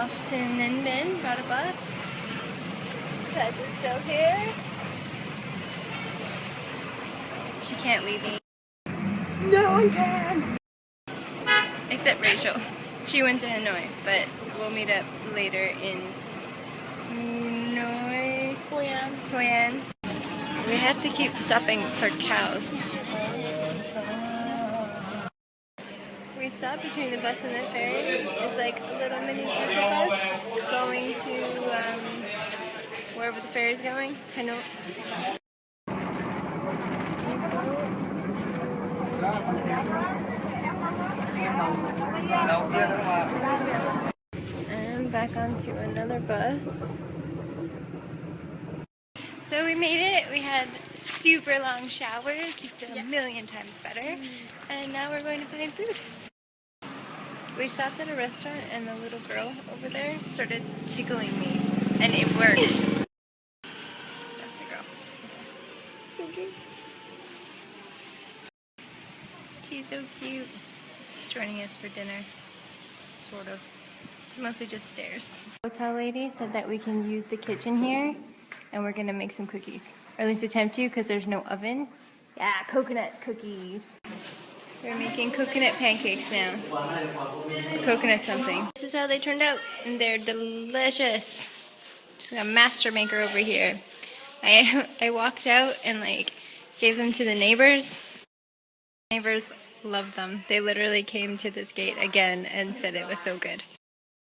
Off to Ninh Binh, brought a bus. Tess is still here. She can't leave me. No one can! Except Rachel. She went to Hanoi, but we'll meet up later in Hoi An. We have to keep stopping for cows. We stopped between the bus and the ferry. It's like a little mini bus going to wherever the ferry is going. Hanoi. And back onto another bus. So we made it. We had super long showers. You feel a million times better. And now we're going to find food. We stopped at a restaurant and the little girl over there started tickling me. And it worked. That's the girl. She's so cute. Joining us for dinner. Sort of. She mostly just stares. Hotel lady said that we can use the kitchen here and we're gonna make some cookies. Or at least attempt to because there's no oven. Yeah, coconut cookies. We're making coconut pancakes now. Coconut something. This is how they turned out and they're delicious. Just a master maker over here. I walked out and like gave them to the neighbors. Neighbors loved them. They literally came to this gate again and said it was so good.